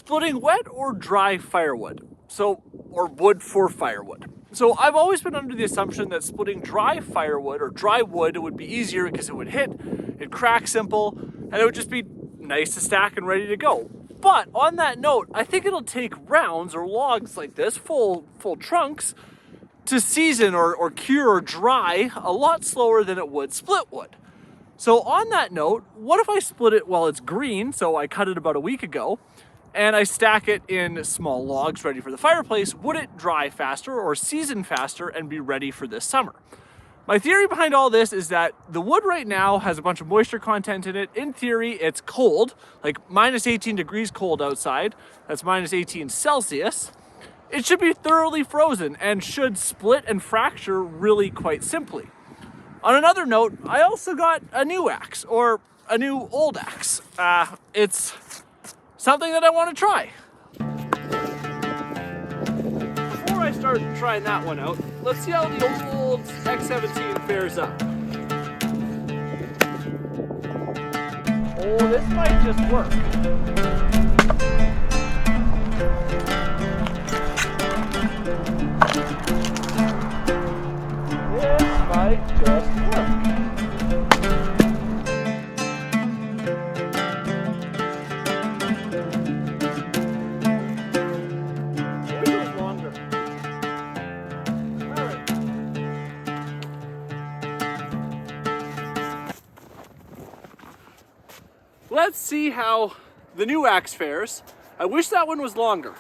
splitting wet or dry firewood, or wood for firewood. So I've always been under the assumption that splitting dry firewood or dry wood would be easier because it would it'd crack simple, and it would just be nice to stack and ready to go. But on that note, I think it'll take rounds or logs like this, full trunks, to season or cure or dry a lot slower than it would split wood. So on that note, what if I split it while it's green, so I cut it about a week ago, and I stack it in small logs ready for the fireplace? Would it dry faster or season faster and be ready for this summer? My theory behind all this is that the wood right now has a bunch of moisture content in it. In theory, it's cold, like minus 18 degrees cold outside. That's minus 18 Celsius. It should be thoroughly frozen and should split and fracture really quite simply. On another note, I also got a new axe, or a new old axe. It's something that I want to try. Before I start trying that one out, let's see how the old X17 fares up. Oh, this might just work. This might just work. Let's see how the new axe fares. I wish that one was longer.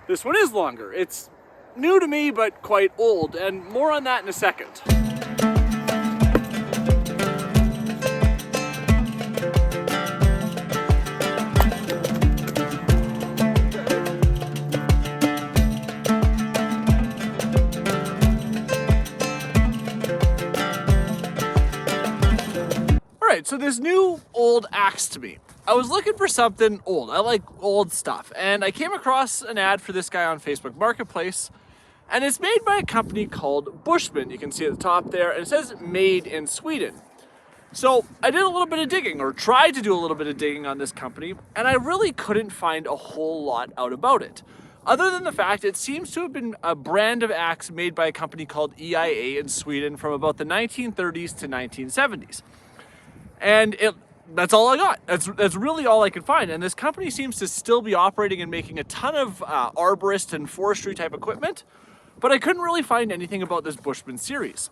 This one is longer. It's new to me, but quite old, and more on that in a second. Alright, so this new old axe to me. I was looking for something old. I like old stuff. And I came across an ad for this guy on Facebook Marketplace. And it's made by a company called Bushman. You can see at the top there. And it says made in Sweden. So I did a little bit of digging, or tried to do a little bit of digging on this company. And I really couldn't find a whole lot out about it. Other than the fact it seems to have been a brand of axe made by a company called EIA in Sweden from about the 1930s to 1970s. And that's all I got. That's really all I could find. And this company seems to still be operating and making a ton of arborist and forestry type equipment, but I couldn't really find anything about this Bushman series.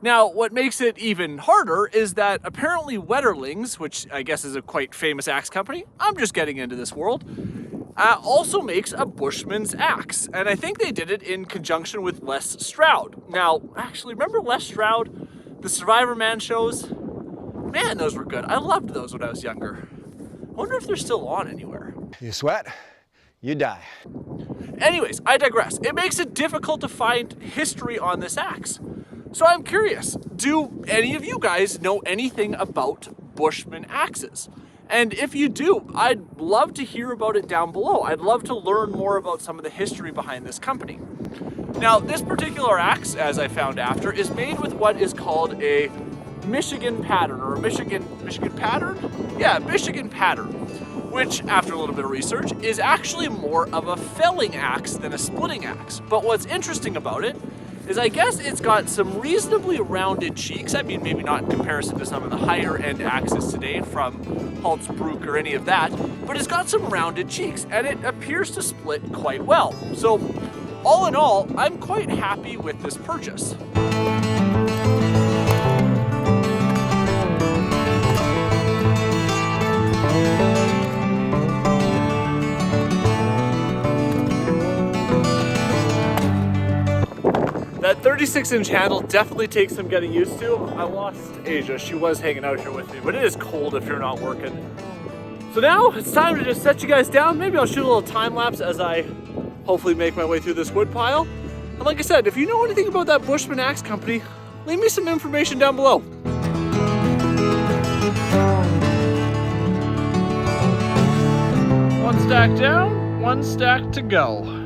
Now, what makes it even harder is that apparently Wetterlings, which I guess is a quite famous axe company, I'm just getting into this world, also makes a Bushman's axe. And I think they did it in conjunction with Les Stroud. Now, actually, remember Les Stroud, the Survivor Man shows? Man, those were good. I loved those when I was younger. I wonder if they're still on anywhere. You sweat, you die. Anyways, I digress. It makes it difficult to find history on this axe. So I'm curious, do any of you guys know anything about Bushman axes? And if you do, I'd love to hear about it down below. I'd love to learn more about some of the history behind this company. Now, this particular axe, as I found after, is made with what is called a Michigan pattern, or a Michigan pattern? Yeah, Michigan pattern, which, after a little bit of research, is actually more of a felling axe than a splitting axe. But what's interesting about it is I guess it's got some reasonably rounded cheeks. I mean, maybe not in comparison to some of the higher end axes today from Halsbrook or any of that, but it's got some rounded cheeks, and it appears to split quite well. So, all in all, I'm quite happy with this purchase. That 36-inch handle definitely takes some getting used to. I lost Asia. She was hanging out here with me, but it is cold if you're not working. So now it's time to just set you guys down. Maybe I'll shoot a little time lapse as I hopefully make my way through this wood pile. And like I said, if you know anything about that Bushman Axe company, leave me some information down below. One stack down, one stack to go.